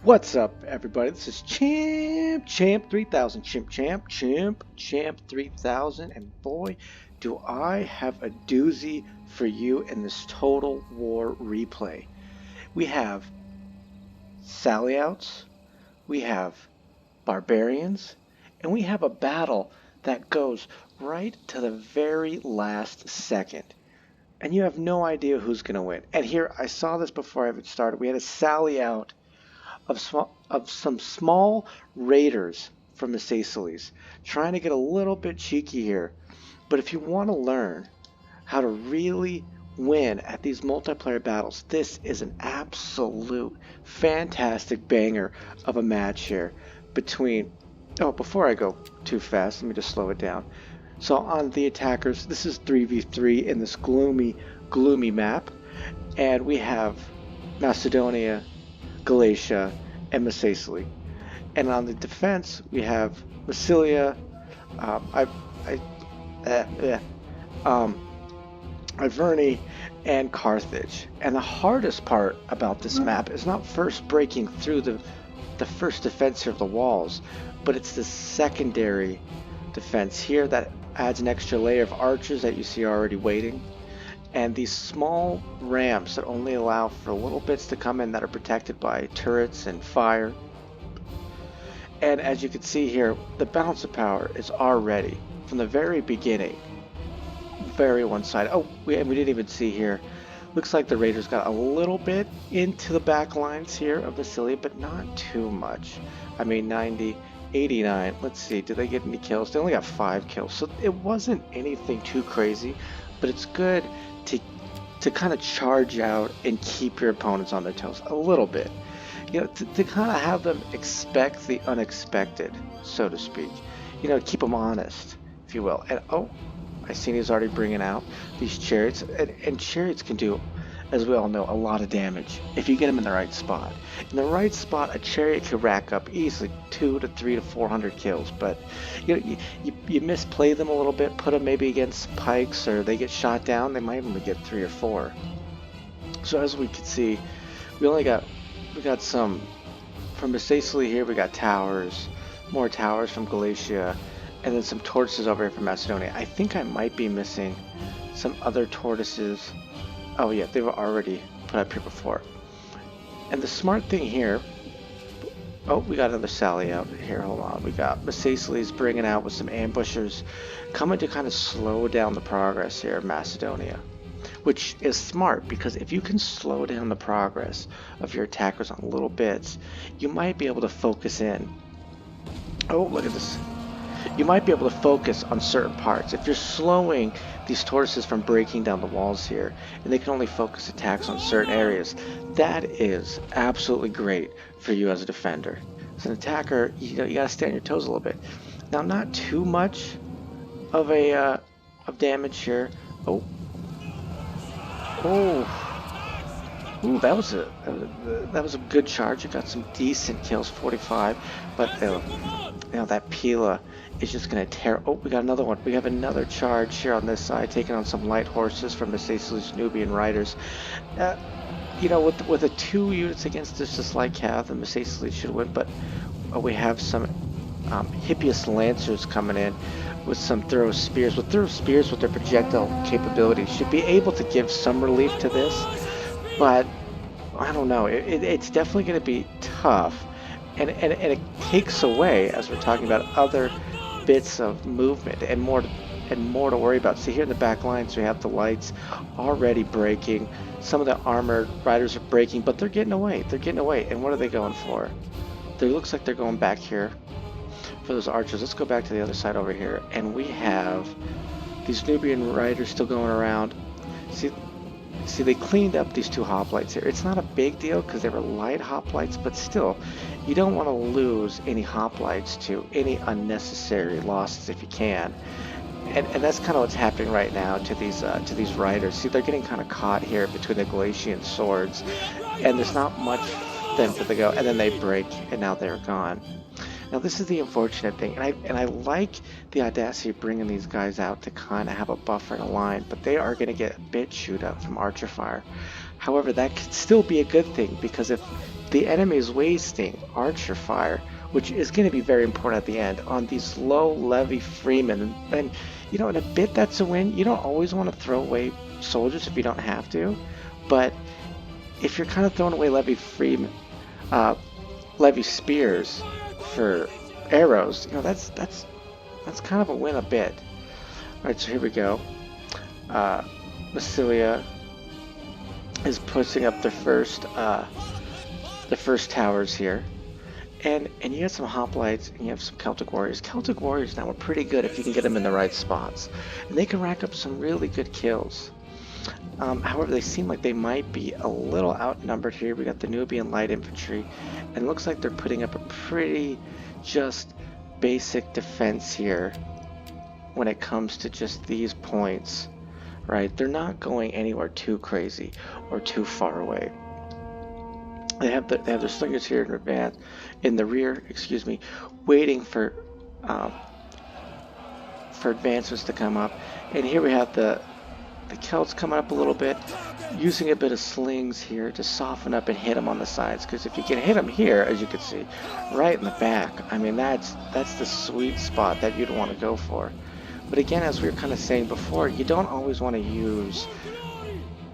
What's up, everybody? This is Champ 3000, Champ 3000, and boy, do I have a doozy for you in this Total War replay. We have Sally outs, we have barbarians, and we have a battle that goes right to the very last second. And you have no idea who's going to win. And here, I saw this before I even started. We had a Sally out of some small raiders from the Seychelles, trying to get a little bit cheeky here. But if you want to learn how to really win at these multiplayer battles, this is an absolute fantastic banger of a match here between. Oh, before I go too fast, let me just slow it down. So on the attackers, this is 3v3 in this gloomy map, and we have Macedonia, Galatia, and Macesely. And on the defense, we have Massilia, I, I, um, Iverny, and Carthage. And the hardest part about this map is not first breaking through the first defense here of the walls, but it's the secondary defense here that adds an extra layer of archers that you see already waiting, and these small ramps that only allow for little bits to come in that are protected by turrets and fire. And as you can see here, the balance of power is already, from the very beginning, very one-sided. Oh, we didn't even see here. Looks like the Raiders got a little bit into the back lines here of Massilia, but not too much. I mean, 90, 89. Let's see, did they get any kills? They only got 5 kills, so it wasn't anything too crazy, but it's good to kind of charge out and keep your opponents on their toes a little bit. You know, to kind of have them expect the unexpected, so to speak. You know, keep them honest, if you will. And oh, I seen he's already bringing out these chariots, and chariots can do, as we all know, a lot of damage if you get them in the right spot. In the right spot, a chariot could rack up easily 200 to 300 to 400 kills. But you know, you misplay them a little bit, put them maybe against pikes, or they get shot down. They might only get 3 or 4. So as we can see, we got some from Macesely here. We got towers, more towers from Galatia, and then some tortoises over here from Macedonia. I think I might be missing some other tortoises. Oh yeah, they were already put up here before. And the smart thing here, oh, we got another Sally out here. Hold on, we got Macesely's bringing out with some ambushers, coming to kind of slow down the progress here of Macedonia, which is smart because if you can slow down the progress of your attackers on little bits, you might be able to focus in. Oh, look at this. You might be able to focus on certain parts. If you're slowing these tortoises from breaking down the walls here, and they can only focus attacks on certain areas, that is absolutely great for you as a defender. As an attacker, you gotta stay on your toes a little bit. Now, not too much of of damage here. Oh, ooh, that was a good charge. It got some decent kills, 45, but that Pila is just going to tear. Oh, we got another one. We have another charge here on this side, taking on some light horses from the Macesely's Nubian riders. You know, with the 2 units against this light cav, the Macesely should win, but we have some Hippias Lancers coming in with some throw spears. With throw spears with their projectile capabilities, should be able to give some relief to this, but I don't know. It's definitely going to be tough, and it takes away, as we're talking about, other bits of movement and more to worry about. See here in the back lines, we have the lights already breaking. Some of the armored riders are breaking, but they're getting away. And what are they going for? It looks like they're going back here for those archers. Let's go back to the other side over here, and we have these Nubian riders still going around. See, they cleaned up these 2 hoplites here. It's not a big deal because they were light hoplites, but still, you don't want to lose any hoplites to any unnecessary losses if you can. And that's kind of what's happening right now to these riders. See, they're getting kind of caught here between the Galatian swords, and there's not much for them to go, and then they break, and now they're gone. Now this is the unfortunate thing, and I like the audacity of bringing these guys out to kind of have a buffer in a line, but they are going to get a bit chewed up from archer fire. However, that could still be a good thing, because if the enemy is wasting archer fire, which is going to be very important at the end, on these low levy freemen. And you know, in a bit that's a win. You don't always want to throw away soldiers if you don't have to, but if you're kind of throwing away levy freemen, levy spears for arrows, you know, that's kind of a win a bit. All right, so here we go. Massilia is pushing up the first towers here, and you have some hoplites and you have some Celtic warriors. Celtic warriors now are pretty good if you can get them in the right spots, and they can rack up some really good kills. However, they seem like they might be a little outnumbered here. We got the Nubian light infantry, and it looks like they're putting up a pretty just basic defense here when it comes to just these points, right? They're not going anywhere too crazy or too far away. They have their slingers here in advance, in the rear, excuse me, waiting for advancements to come up. And here we have the Celts coming up a little bit, using a bit of slings here to soften up and hit them on the sides. Because if you can hit them here, as you can see, right in the back, I mean that's the sweet spot that you'd want to go for. But again, as we were kind of saying before, you don't always want to use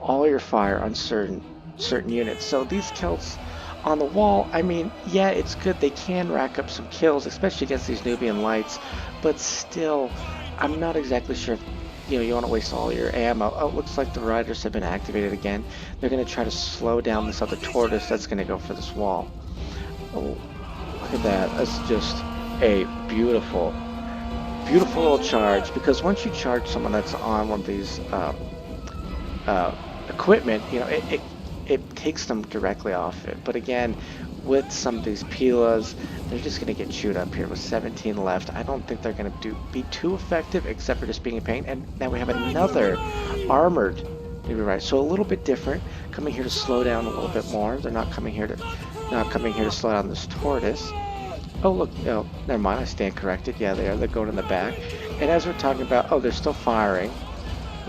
all your fire on certain units. So these Celts on the wall, I mean, yeah, it's good. They can rack up some kills, especially against these Nubian lights. But still, I'm not exactly sure if you want to waste all your ammo. Oh, it looks like the riders have been activated again. They're going to try to slow down this other tortoise that's going to go for this wall. Oh, look at that. That's just a beautiful little charge, because once you charge someone that's on one of these equipment, you know, it takes them directly off it. But again, with some of these Pilas, they're just going to get chewed up here with 17 left. I don't think they're going to be too effective, except for just being a pain. And now we have another armored Nubian right. So a little bit different, coming here to slow down a little bit more. They're not coming here to slow down this tortoise. Oh look, oh, never mind, I stand corrected. Yeah, they are. They're going in the back. And as we're talking about, oh, they're still firing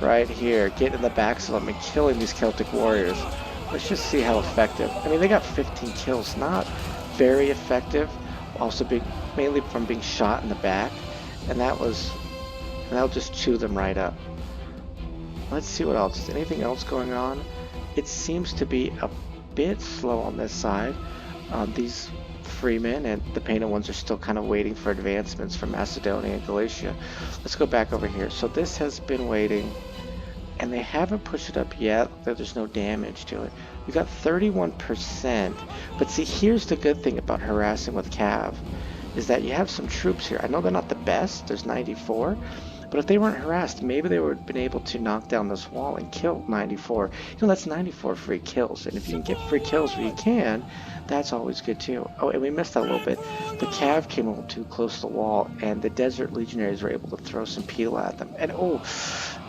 right here, getting in the backs of them and killing these Celtic warriors. Let's just see how effective. I mean, they got 15 kills, not very effective. Also mainly from being shot in the back, and that'll just chew them right up. Let's see what else. Is anything else going on? It seems to be a bit slow on this side. These freemen and the painted ones are still kind of waiting for advancements from Macedonia and Galatia. Let's go back over here. So this has been waiting, and they haven't pushed it up yet. There's no damage to it. We got 31%. But see, here's the good thing about harassing with Cav, is that you have some troops here. I know they're not the best. There's 94. But if they weren't harassed, maybe they would have been able to knock down this wall and kill 94. You know, that's 94 free kills. And if you can get free kills where you can, that's always good too. Oh, and we missed that a little bit. The Cav came a little too close to the wall, and the Desert Legionaries were able to throw some peel at them. And oh,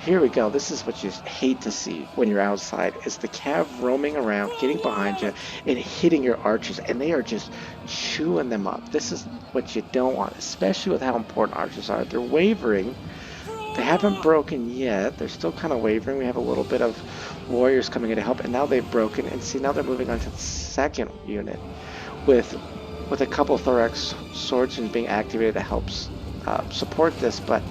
here we go. This is what you hate to see when you're outside, is the Cav roaming around, getting behind you, and hitting your archers, and they are just chewing them up. This is what you don't want, especially with how important archers are. They're wavering. They haven't broken yet. They're still kind of wavering. We have a little bit of warriors coming in to help, and now they've broken. And see, now they're moving on to the second unit with a couple of thorax swordsmen being activated to help support this. But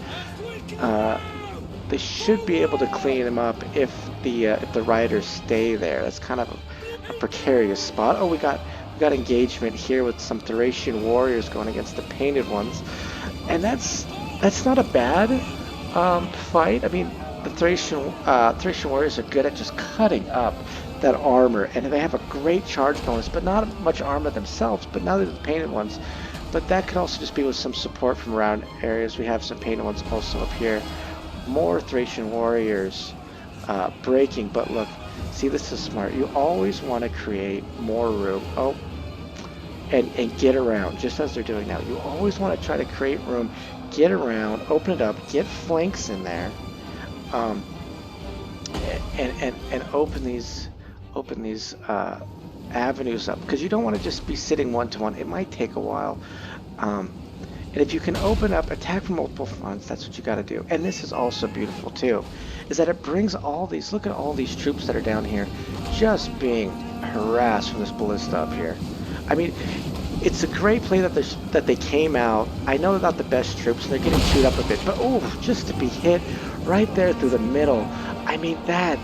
they should be able to clean them up if the riders stay there. That's kind of a precarious spot. Oh, we got engagement here with some Thracian warriors going against the painted ones, and that's not a bad fight. I mean, the Thracian warriors are good at just cutting up that armor, and they have a great charge bonus, but not much armor themselves. But now they're the painted ones. But that could also just be with some support from around areas. We have some painted ones also up here. More Thracian warriors breaking, but look, see, this is smart. You always want to create more room. Oh, and get around, just as they're doing now. You always want to try to create room, get around, open it up, get flanks in there, and open these avenues up, because you don't want to just be sitting one-to-one. It might take a while. And if you can open up, attack from multiple fronts, that's what you got to do. And this is also beautiful too, is that it brings all these, look at all these troops that are down here, just being harassed from this ballista up here. I mean, it's a great play that they came out. I know they're not the best troops, and they're getting chewed up a bit, but oh, just to be hit right there through the middle. I mean, that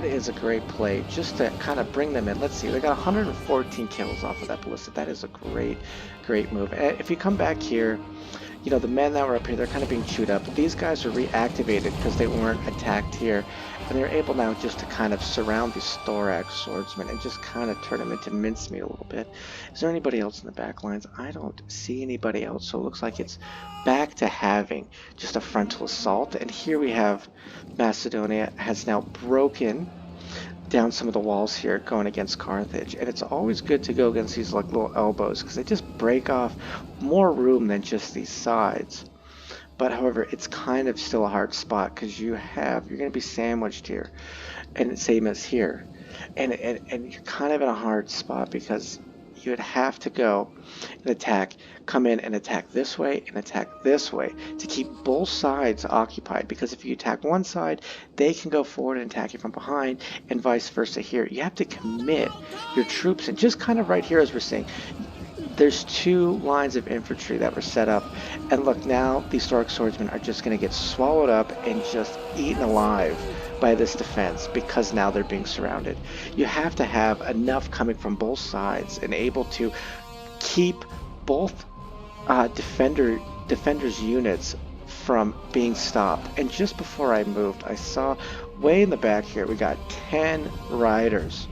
is a great play just to kind of bring them in. Let's see, they got 114 kills off of that ballista. That is a great move. And if you come back here, you know, the men that were up here, they're kind of being chewed up. But these guys are reactivated because they weren't attacked here. And they're able now just to kind of surround these thorax swordsmen and just kind of turn them into mincemeat a little bit. Is there anybody else in the back lines? I don't see anybody else. So it looks like it's back to having just a frontal assault. And here we have Macedonia has now broken down some of the walls here going against Carthage, and it's always good to go against these like little elbows because they just break off more room than just these sides. But however, it's kind of still a hard spot because you're going to be sandwiched here, and same as here, and you're kind of in a hard spot because you would have to go and attack, come in and attack this way and attack this way to keep both sides occupied, because if you attack one side, they can go forward and attack you from behind, and vice versa here. You have to commit your troops, and just kind of right here as we're seeing, there's two lines of infantry that were set up, and look, now these Thorax swordsmen are just going to get swallowed up and just eaten alive by this defense because now they're being surrounded. You have to have enough coming from both sides and able to keep both defenders units from being stopped. And just before I moved, I saw way in the back here we got 10 riders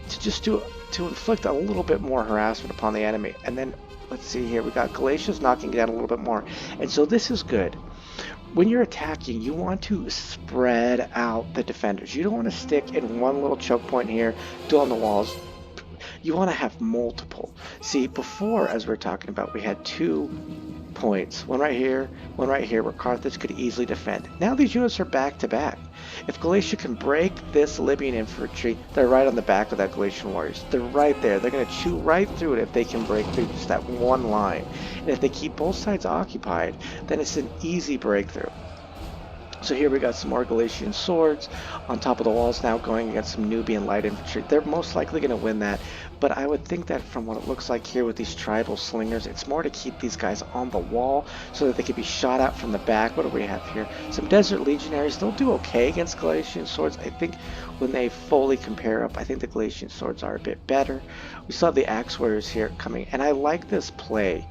to inflict a little bit more harassment upon the enemy. And then let's see here, we got Galatians knocking down a little bit more, and so this is good. When you're attacking, you want to spread out the defenders. You don't want to stick in one little choke point here, do on the walls. You want to have multiple. See, before, as we were talking about, we had 2 points, one right here, where Carthage could easily defend. Now these units are back to back. If Galatia can break this Libyan infantry, they're right on the back of that Galatian warriors. They're right there. They're going to chew right through it if they can break through just that one line. And if they keep both sides occupied, then it's an easy breakthrough. So here we got some more Galatian swords on top of the walls now going against some Nubian light infantry. They're most likely going to win that, but I would think that from what it looks like here with these tribal slingers, it's more to keep these guys on the wall so that they can be shot at from the back. What do we have here? Some Desert Legionaries. They'll do okay against Galatian swords. I think when they fully compare up, I think the Galatian swords are a bit better. We still have the Axe Warriors here coming, and I like this play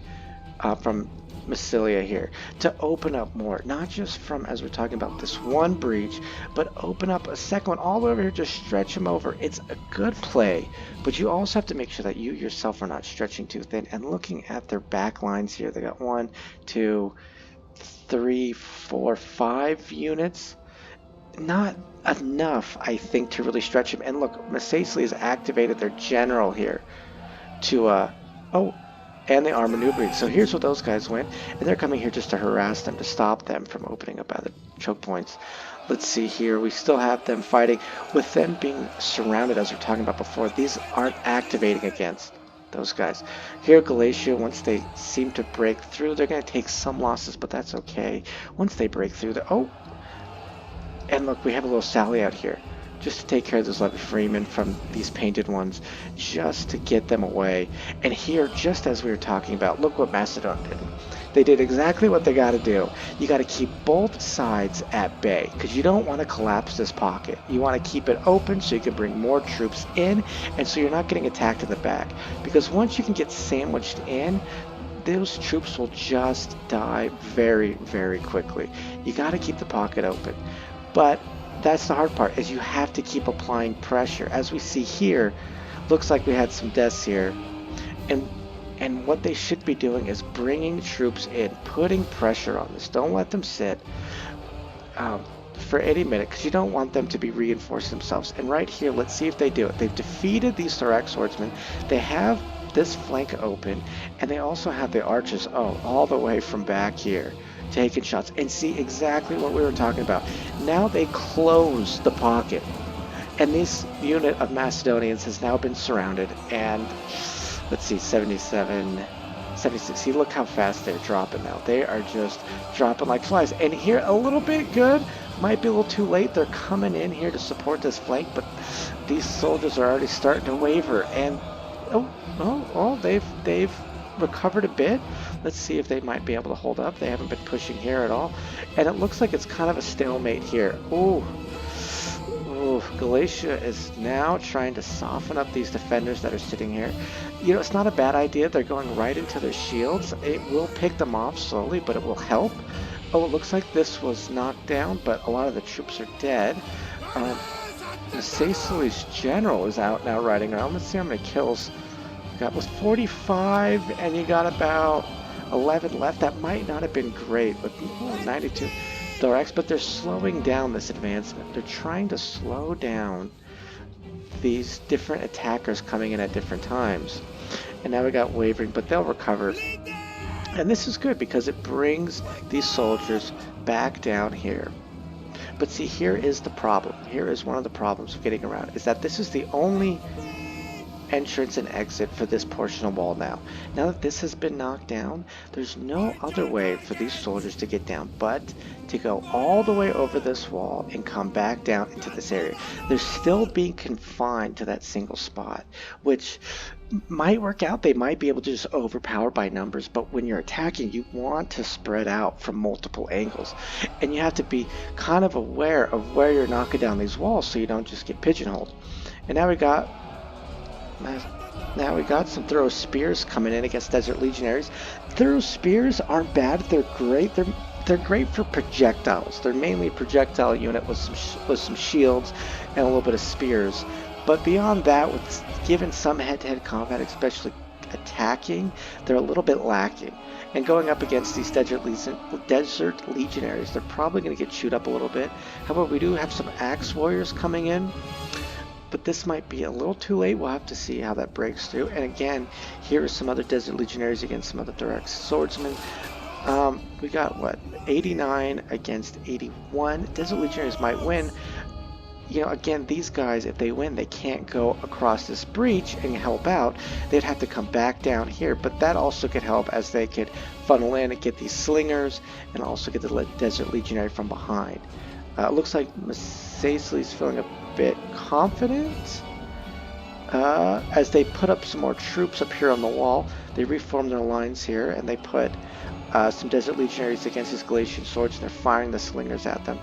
from Massilia here to open up more, not just from, as we're talking about, this one breach, but open up a second one all over here, just stretch them over. It's a good play, but you also have to make sure that you yourself are not stretching too thin. And looking at their back lines here, they got 1, 2, 3, 4, 5 units. Not enough, I think, to really stretch them. And look, Massasli has activated their general here to and they are maneuvering. So here's what those guys went, and they're coming here just to harass them, to stop them from opening up other choke points. Let's see here, we still have them fighting with them being surrounded, as we were talking about before. These aren't activating against those guys. Here Galatia, once they seem to break through, they're going to take some losses, but that's okay. Once they break through, and look, we have a little sally out here just to take care of those Levy Freemen from these painted ones, just to get them away. And here, just as we were talking about, look what Macedon did. They did exactly what they got to do. You got to keep both sides at bay, because you don't want to collapse this pocket. You want to keep it open so you can bring more troops in, and so you're not getting attacked in the back. Because once you can get sandwiched in, those troops will just die very, very quickly. You got to keep the pocket open. But that's the hard part, is you have to keep applying pressure. As we see here, looks like we had some deaths here, and what they should be doing is bringing troops in, putting pressure on this. Don't let them sit for any minute, because you don't want them to be reinforcing themselves. And right here, let's see if they do it. They've defeated these Thorax swordsmen. They have this flank open, and they also have the archers all the way from back here taking shots, and see exactly what we were talking about. Now they close the pocket, and this unit of Macedonians has now been surrounded, and let's see, 77, 76. See, look how fast they're dropping now. They are just dropping like flies. And here, a little bit good, might be a little too late. They're coming in here to support this flank, but these soldiers are already starting to waver. And they've recovered a bit. Let's see if they might be able to hold up. They haven't been pushing here at all, and it looks like it's kind of a stalemate here. Ooh. Galatia is now trying to soften up these defenders that are sitting here. You know, it's not a bad idea. They're going right into their shields. It will pick them off slowly, but it will help. Oh, it looks like this was knocked down, but a lot of the troops are dead. Sicili's general is out now riding around. Let's see how many kills you got. Was 45, and you got about 11 left. That might not have been great, but 92 thorax. But they're slowing down this advancement. They're trying to slow down these different attackers coming in at different times. And now we got wavering, but they'll recover. And this is good because it brings these soldiers back down here. But see, here is the problem. Here is one of the problems of getting around, is that this is the only entrance and exit for this portion of wall now. Now that this has been knocked down, there's no other way for these soldiers to get down but to go all the way over this wall and come back down into this area. They're still being confined to that single spot, which might work out. They might be able to just overpower by numbers, but when you're attacking, you want to spread out from multiple angles, and you have to be kind of aware of where you're knocking down these walls so you don't just get pigeonholed. And now we got some throw spears coming in against Desert Legionaries. Throw spears aren't bad. They're great. They're great for projectiles. They're mainly a projectile unit with some shields and a little bit of spears. But beyond that, with given some head-to-head combat, especially attacking, they're a little bit lacking. And going up against these Desert Legionaries, they're probably going to get chewed up a little bit. However, we do have some Axe Warriors coming in, but this might be a little too late. We'll have to see how that breaks through. And again, here are some other Desert Legionaries against some other Thorax Swordsmen. We got, 89 against 81. Desert Legionaries might win. You know, again, these guys, if they win, they can't go across this breach and help out. They'd have to come back down here, but that also could help as they could funnel in and get these slingers and also get the Desert Legionary from behind. It looks like Sicili's feeling a bit confident as they put up some more troops up here on the wall. They reform their lines here, and they put some Desert Legionaries against his Galatian swords, and they're firing the slingers at them.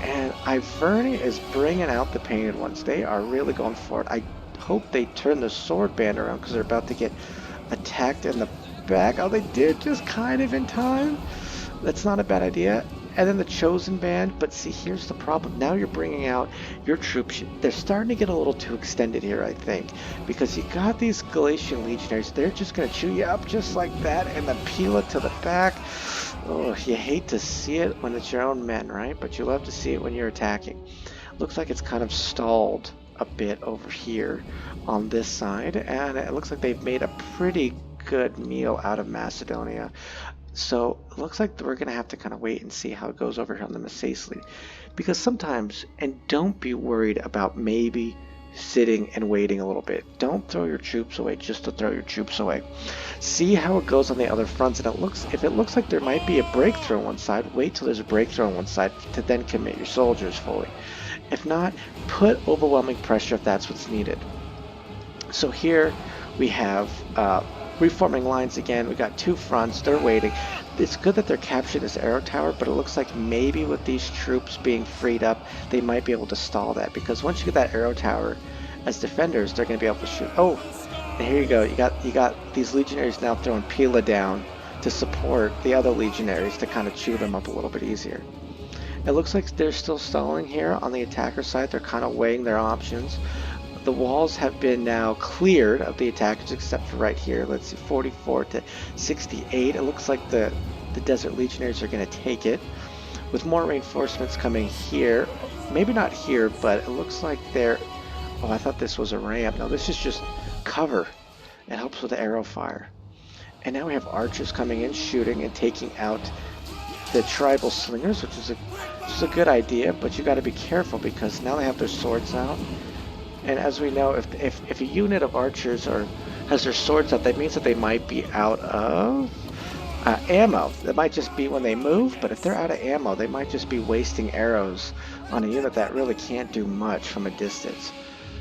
And Iverni is bringing out the painted ones. They are really going for it. I hope they turn the sword band around because they're about to get attacked in the back. Oh, they did, just kind of in time. That's not a bad idea. And then the Chosen Band, but see, here's the problem. Now you're bringing out your troops. They're starting to get a little too extended here, I think, because you got these Galatian Legionaries. They're just going to chew you up just like that, and then peel it to the back. Oh, you hate to see it when it's your own men, right? But you love to see it when you're attacking. Looks like it's kind of stalled a bit over here on this side, and it looks like they've made a pretty good meal out of Macedonia. So it looks like we're going to have to kind of wait and see how it goes over here on the Sicily. Because sometimes, and don't be worried about maybe sitting and waiting a little bit. Don't throw your troops away just to throw your troops away. See how it goes on the other fronts, and if it looks like there might be a breakthrough on one side, wait till there's a breakthrough on one side to then commit your soldiers fully. If not, put overwhelming pressure if that's what's needed. So here we have reforming lines again. We got two fronts. They're waiting. It's good that they're capturing this arrow tower, but it looks like maybe with these troops being freed up, they might be able to stall that, because once you get that arrow tower as defenders, they're going to be able to shoot. Oh, and here you go. You got these legionaries now throwing Pila down to support the other legionaries to kind of chew them up a little bit easier. It looks like they're still stalling here on the attacker side. They're kind of weighing their options. The walls have been now cleared of the attackers except for right here. Let's see, 44 to 68. It looks like the Desert Legionaries are going to take it. With more reinforcements coming here. Maybe not here, but it looks like they're... Oh, I thought this was a ramp. No, this is just cover. It helps with the arrow fire. And now we have archers coming in, shooting and taking out the tribal slingers, which is a good idea, but you got to be careful because now they have their swords out. And as we know, if a unit of archers has their swords out, that means that they might be out of ammo. That might just be when they move, but if they're out of ammo, they might just be wasting arrows on a unit that really can't do much from a distance.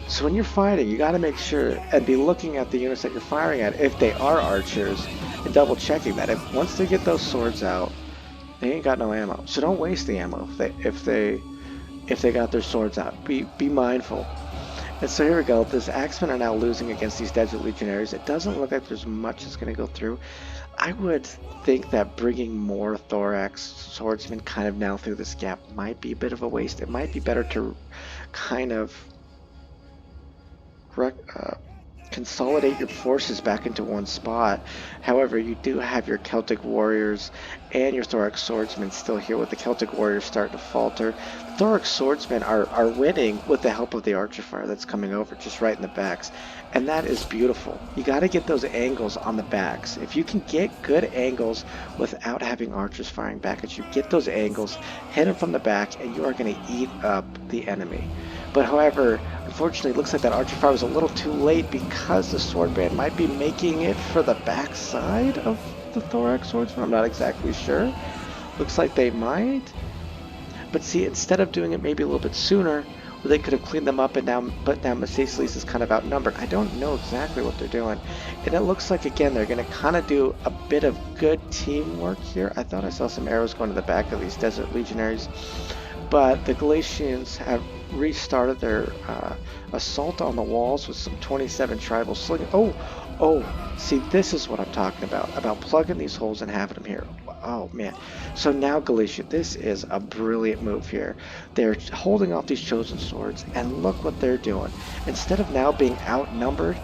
So when you're fighting, you got to make sure and be looking at the units that you're firing at if they are archers, and double checking that. If once they get those swords out, they ain't got no ammo. So don't waste the ammo if they got their swords out. Be mindful. And so here we go. These Axemen are now losing against these Desert Legionaries. It doesn't look like there's much that's going to go through. I would think that bringing more Thorax swordsmen kind of now through this gap might be a bit of a waste. It might be better to kind of consolidate your forces back into one spot. However, you do have your Celtic warriors and your Thorax swordsmen still here, with the Celtic warriors starting to falter. The Thorax swordsmen are winning with the help of the archer fire that's coming over just right in the backs, and that is beautiful. You got to get those angles on the backs. If you can get good angles without having archers firing back at you, get those angles, hit them from the back, and you are going to eat up the enemy. But however, unfortunately, it looks like that archer fire was a little too late because the sword band might be making it for the backside of the Thorax swordsman. I'm not exactly sure. Looks like they might. But see, instead of doing it maybe a little bit sooner, where they could have cleaned them up, and now, but now Mestislys is kind of outnumbered. I don't know exactly what they're doing. And it looks like, again, they're going to kind of do a bit of good teamwork here. I thought I saw some arrows going to the back of these Desert Legionaries. But the Galatians have restarted their assault on the walls with some 27 tribal sling. Oh, see, this is what I'm talking about plugging these holes and having them here. Oh, man. So now Galatia, this is a brilliant move here. They're holding off these chosen swords, and look what they're doing. Instead of now being outnumbered,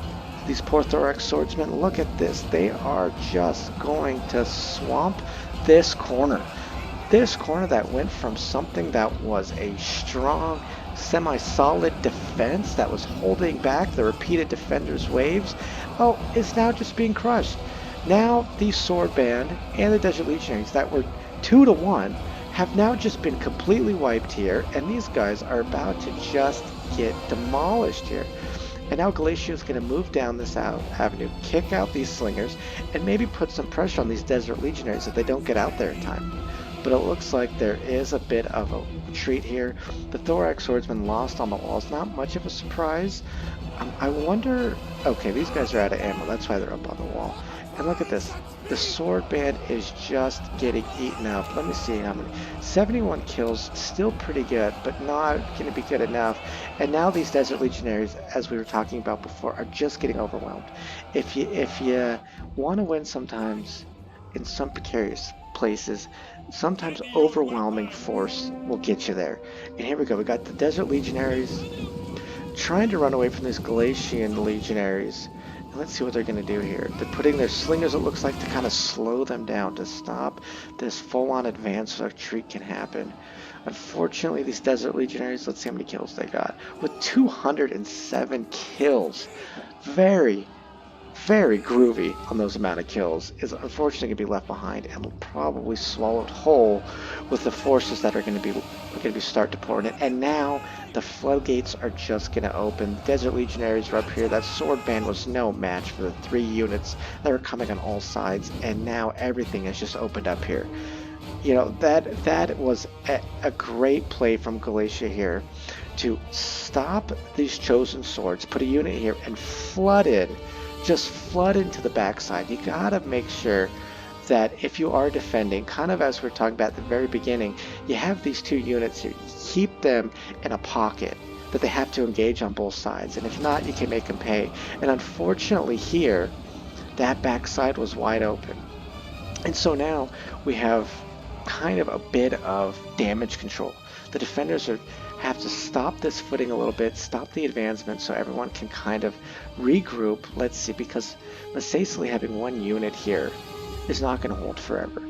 these poor Thorax swordsmen, look at this. They are just going to swamp this corner. This corner that went from something that was a strong, semi-solid defense that was holding back the repeated defenders' waves, is now just being crushed. Now the sword band and the Desert Legionaries that were 2-1 have now just been completely wiped here, and these guys are about to just get demolished here. And now Galatia is going to move down this avenue, kick out these slingers, and maybe put some pressure on these Desert Legionaries if they don't get out there in time. But it looks like there is a bit of a retreat here. The Thorax swordsman lost on the walls. Not much of a surprise. I wonder... Okay, these guys are out of ammo. That's why they're up on the wall. And look at this. The sword band is just getting eaten up. Let me see how many. 71 kills. Still pretty good, but not going to be good enough. And now these Desert Legionaries, as we were talking about before, are just getting overwhelmed. If you want to win sometimes in some precarious places, sometimes overwhelming force will get you there. And here we go. We got the Desert Legionaries trying to run away from these Galatian Legionaries. And let's see what they're going to do here. They're putting their slingers, it looks like, to kind of slow them down, to stop this full-on advance retreat can happen. Unfortunately, these Desert Legionaries, let's see how many kills they got. With 207 kills. Very groovy on those amount of kills, is unfortunately going to be left behind and probably swallowed whole with the forces that are going to be start to pour in. And now the floodgates are just going to open. The Desert Legionaries are up here. That sword band was no match for the 3 units that are coming on all sides, and now everything is just opened up here. You know, that was a great play from Galatia here to stop these chosen swords, put a unit here, and flood into the backside. You gotta make sure that if you are defending, kind of as we we're talking about at the very beginning, you have these 2 units here. Keep them in a pocket that they have to engage on both sides, and if not, you can make them pay. And unfortunately here, that backside was wide open. And so now we have kind of a bit of damage control. The defenders have to stop this footing a little bit, stop the advancement so everyone can kind of regroup. Let's see, because Mestislys having 1 unit here is not going to hold forever.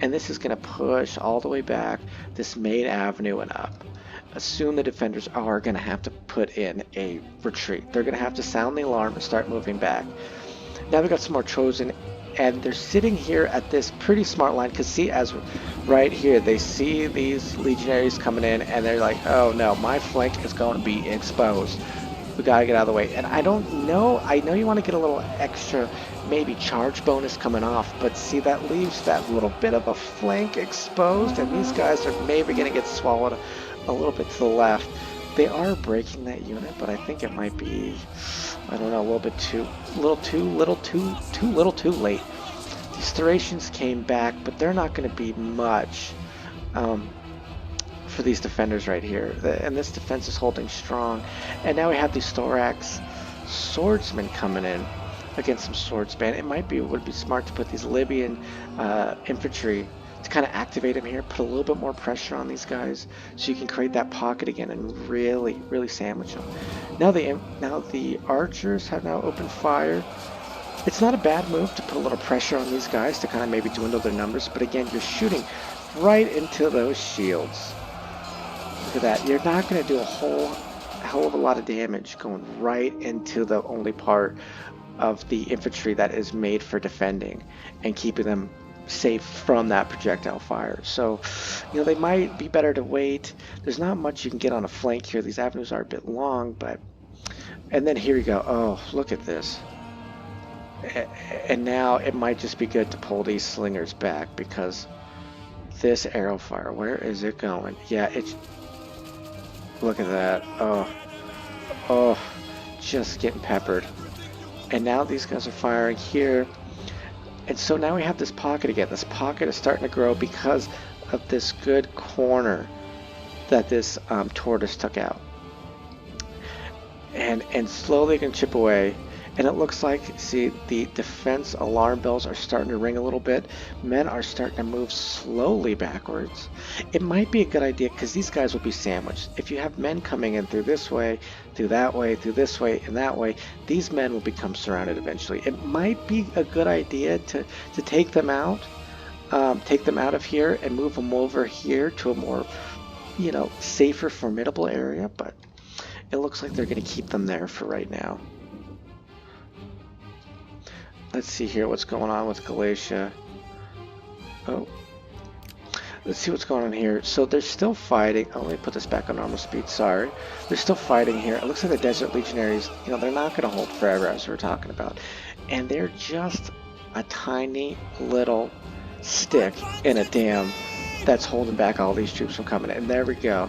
And this is going to push all the way back this main avenue and up. Soon the defenders are going to have to put in a retreat. They're going to have to sound the alarm and start moving back. Now we got some more chosen, and they're sitting here at this pretty smart line, because see, as right here, they see these legionaries coming in, and they're like, oh no, my flank is going to be exposed. We gotta get out of the way. And I don't know, I know you want to get a little extra maybe charge bonus coming off, but see, that leaves that little bit of a flank exposed, and these guys are maybe going to get swallowed a little bit to the left. They are breaking that unit, but I think it might be, I don't know, a little bit too little too late. These Thracians came back, but they're not going to be much for these defenders right here. And this defense is holding strong. And now we have these Thorax swordsmen coming in against some swordsmen. It would be smart to put these Libyan infantry to kind of activate them here, put a little bit more pressure on these guys so you can create that pocket again and really sandwich them. Now the archers have now opened fire. It's not a bad move to put a little pressure on these guys to kind of maybe dwindle their numbers, but again, you're shooting right into those shields. Look at that. You're not going to do a hell of a lot of damage going right into the only part of the infantry that is made for defending and keeping them safe from that projectile fire. So, they might be better to wait. There's not much you can get on a flank here. These avenues are a bit long, but... And then here you go. Oh, look at this. And now it might just be good to pull these slingers back because this arrow fire, where is it going? Yeah, it's... Look at that. Oh, just getting peppered. And now these guys are firing here. And so now we have this pocket again. This pocket is starting to grow because of this good corner that this tortoise took out. And slowly going to chip away. And it looks like, see, the defense alarm bells are starting to ring a little bit. Men are starting to move slowly backwards. It might be a good idea because these guys will be sandwiched. If you have men coming in through this way, through that way, through this way, and that way, these men will become surrounded eventually. It might be a good idea to take them out of here and move them over here to a more, safer, formidable area. But it looks like they're going to keep them there for right now. Let's see here what's going on with Galatia. Oh. Let's see what's going on here. So they're still fighting. Oh, let me put this back on normal speed. Sorry. They're still fighting here. It looks like the Desert Legionaries, they're not going to hold forever, as we were talking about. And they're just a tiny little stick in a dam that's holding back all these troops from coming in. And there we go.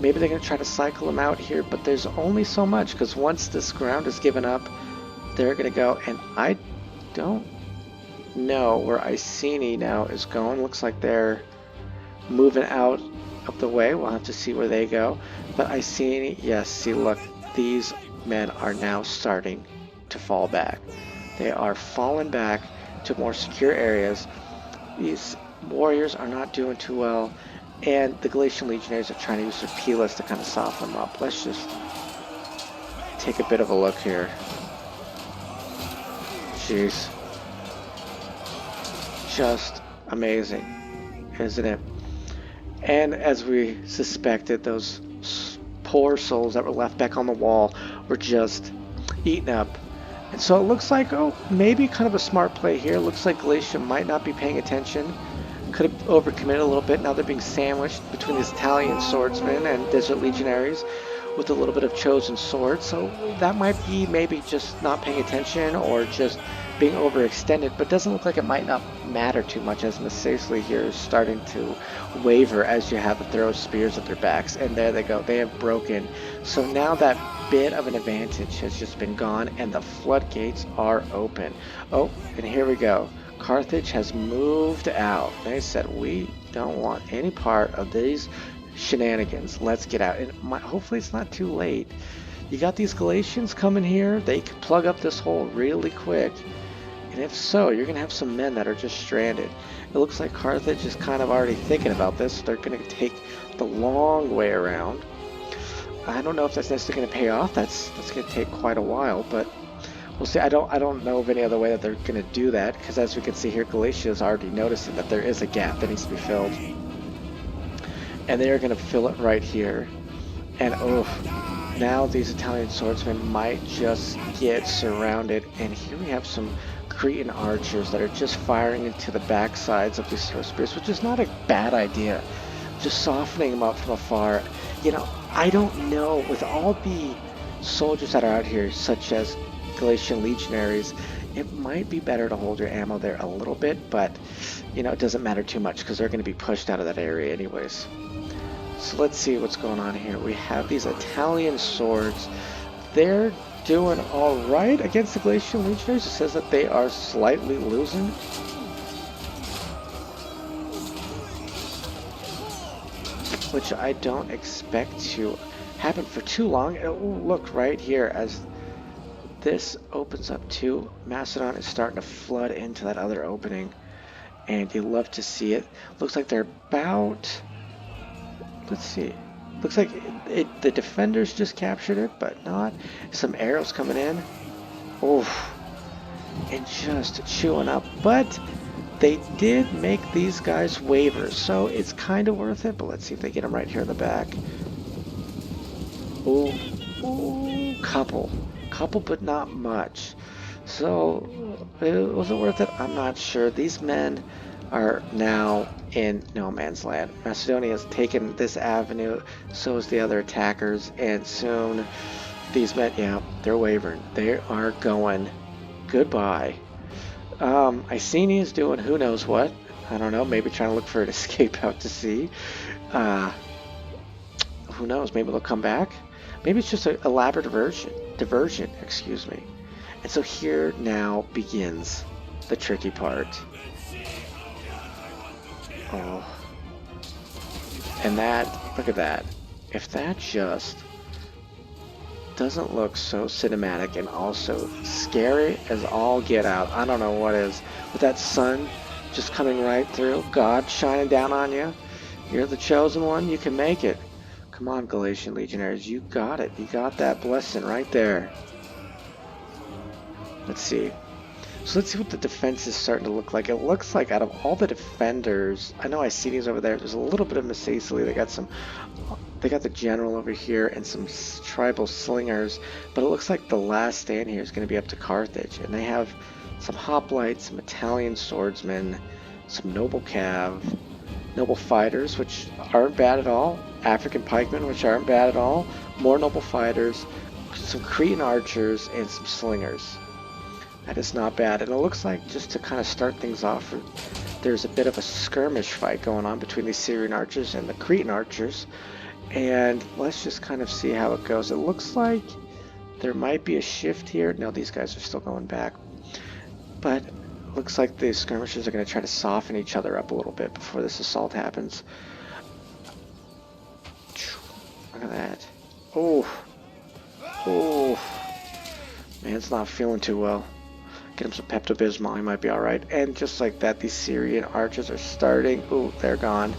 Maybe they're going to try to cycle them out here, but there's only so much, because once this ground is given up, they're going to go, and I don't know where Iceni now is going. Looks like they're moving out of the way. We'll have to see where they go. But Iceni, yes, see, look, these men are now starting to fall back. They are falling back to more secure areas. These warriors are not doing too well, and the Galatian legionaries are trying to use their pilas to kind of soften them up. Let's just take a bit of a look here. Jeez. Just amazing, isn't it? And as we suspected, those poor souls that were left back on the wall were just eaten up. And so it looks like, maybe kind of a smart play here. It looks like Galatia might not be paying attention. Could have overcommitted a little bit. Now they're being sandwiched between these Italian swordsmen and Desert Legionaries with a little bit of chosen sword. So that might be maybe just not paying attention or just being overextended, but it doesn't look like it might not matter too much, as Macesli here is starting to waver as you have to throw spears at their backs. And there they go. They have broken. So now that bit of an advantage has just been gone, and the floodgates are open. Oh, and here we go. Carthage has moved out. They said, we don't want any part of these shenanigans. Let's get out. And hopefully it's not too late. You got these Galatians coming here. They could plug up this hole really quick. And if so, you're going to have some men that are just stranded. It looks like Carthage is kind of already thinking about this. They're going to take the long way around. I don't know if that's necessarily going to pay off. That's going to take quite a while, but we'll see. I don't know of any other way that they're going to do that, because as we can see here, Galatia is already noticing that there is a gap that needs to be filled. And they are going to fill it right here. And now these Italian swordsmen might just get surrounded. And here we have some Cretan archers that are just firing into the backsides of these throw spears, which is not a bad idea. Just softening them up from afar. I don't know, with all the soldiers that are out here, such as Galatian legionaries, it might be better to hold your ammo there a little bit, but you know, it doesn't matter too much because they're going to be pushed out of that area anyways. So let's see what's going on here. We have these Italian swords. They're doing all right against the Glacial Legionaries. It says that they are slightly losing. Which I don't expect to happen for too long. Look right here as this opens up too. Macedon is starting to flood into that other opening. And you love to see it. Looks like they're about... Let's see. Looks like the defenders just captured it, but not. Some arrows coming in. Oof. And just chewing up. But they did make these guys waver, so it's kind of worth it. But let's see if they get them right here in the back. Ooh. Ooh. Couple, but not much. So, was it worth it? I'm not sure. These men are now in no man's land. Macedonia has taken this avenue, so is the other attackers, and soon these men, yeah, they're wavering. They are going goodbye. Iceni is doing who knows what. I don't know, maybe trying to look for an escape out to sea. Who knows, maybe they'll come back. Maybe it's just an elaborate diversion, excuse me. And so here now begins the tricky part. Oh. And that, look at that. If that just doesn't look so cinematic and also scary as all get out, I don't know what is. With that sun just coming right through, God shining down on you. You're the chosen one, you can make it. Come on, Galatian Legionaries, you got it. You got that blessing right there. Let's see. So let's see what the defense is starting to look like. It looks like out of all the defenders, I know Iceni's over there. There's a little bit of Macesali. They got the general over here and some tribal slingers, but it looks like the last stand here is going to be up to Carthage, and they have some hoplites, some Italian swordsmen, some noble cav, noble fighters, which aren't bad at all, African pikemen, which aren't bad at all, more noble fighters, some Cretan archers, and some slingers. That is not bad. And it looks like, just to kind of start things off, there's a bit of a skirmish fight going on between the Syrian archers and the Cretan archers. And let's just kind of see how it goes. It looks like there might be a shift here. No, these guys are still going back. But it looks like the skirmishers are going to try to soften each other up a little bit before this assault happens. Look at that. Oh. Oh. Man's not feeling too well. Get him some Pepto-Bismol, he might be alright. And just like that, these Syrian archers are starting. Ooh, they're gone.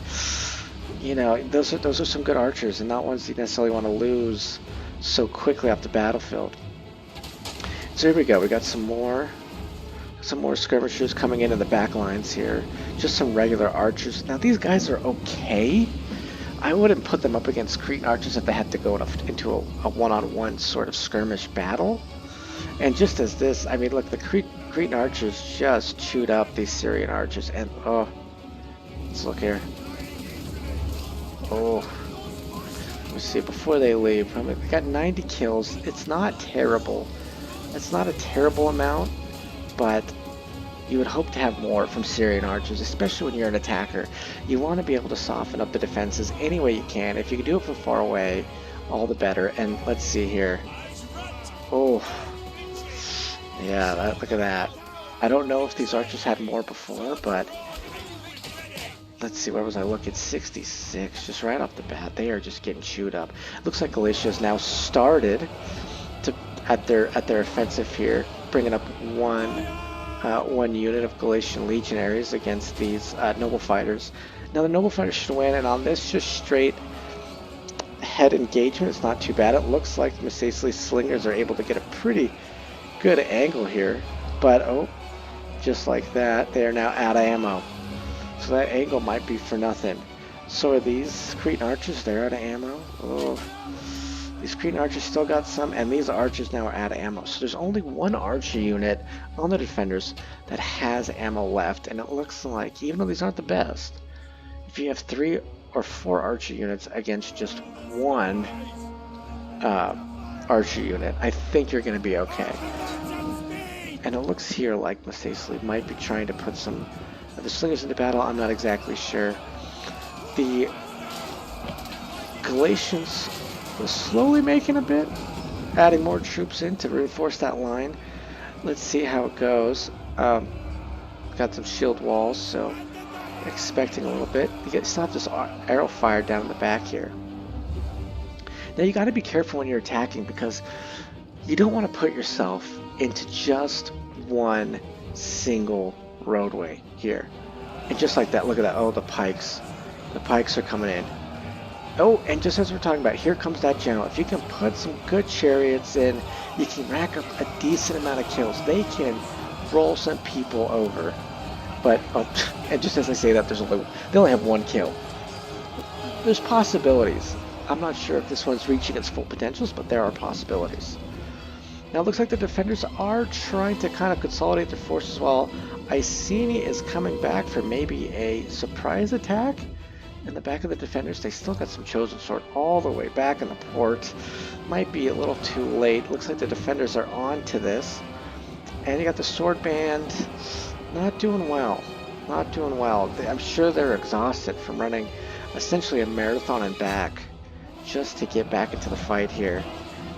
You know, those are some good archers, and not ones you necessarily want to lose so quickly off the battlefield. So here we go. We got some more skirmishers coming into the back lines here. Just some regular archers. Now these guys are okay. I wouldn't put them up against Cretan archers if they had to go into a one-on-one sort of skirmish battle. And just as this, I mean, look, the Cretan archers just chewed up these Syrian archers, and oh, let's look here. Oh, let me see, before they leave, I mean, they got 90 kills. It's not terrible. It's not a terrible amount, but you would hope to have more from Syrian archers, especially when you're an attacker. You want to be able to soften up the defenses any way you can. If you can do it from far away, all the better. And let's see here. Oh. Yeah, look at that. I don't know if these archers had more before, but let's see, where was I looking? 66, just right off the bat. They are just getting chewed up. Looks like Galatia has now started at their offensive here, bringing up one unit of Galatian legionaries against these noble fighters. Now the noble fighters should win, and on this just straight head engagement, it's not too bad. It looks like the Macesali slingers are able to get a pretty good angle here, but oh, just like that, they are now out of ammo. So that angle might be for nothing. So are these Cretan archers, they're out of ammo? Oh, these Cretan archers still got some, and these archers now are out of ammo. So there's only one archer unit on the defenders that has ammo left, and it looks like, even though these aren't the best, if you have 3 or 4 archer units against just one archer unit, I think you're going to be okay. And it looks here like Misthaeus might be trying to put some of the slingers into battle. I'm not exactly sure. The Galatians are slowly making a bit, adding more troops in to reinforce that line. Let's see how it goes. Got some shield walls, so expecting a little bit. You still have this arrow fire down in the back here. Now you got to be careful when you're attacking because you don't want to put yourself into just one single roadway here. And just like that, look at that. Oh, the pikes. The pikes are coming in. Oh, and just as we're talking about, here comes that general. If you can put some good chariots in, you can rack up a decent amount of kills. They can roll some people over. But, oh, and just as I say that, they only have one kill. There's possibilities. I'm not sure if this one's reaching its full potentials, but there are possibilities. Now it looks like the defenders are trying to kind of consolidate their forces while Iceni is coming back for maybe a surprise attack. In the back of the defenders, they still got some Chosen Sword all the way back in the port. Might be a little too late. Looks like the defenders are on to this. And you got the Sword Band not doing well. Not doing well. I'm sure they're exhausted from running essentially a marathon and back just to get back into the fight here.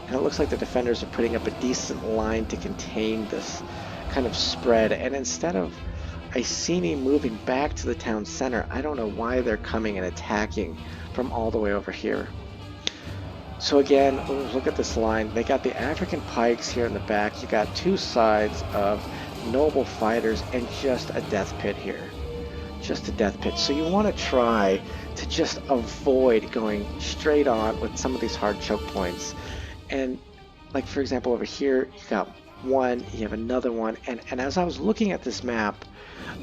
And it looks like the defenders are putting up a decent line to contain this kind of spread. And instead of Iceni moving back to the town center, I don't know why they're coming and attacking from all the way over here. So again, look at this line. They got the African pikes here in the back. You got two sides of noble fighters and just a death pit here. Just a death pit. So you want to try to just avoid going straight on with some of these hard choke points. And like for example over here, you got one, you have another one, and as I was looking at this map,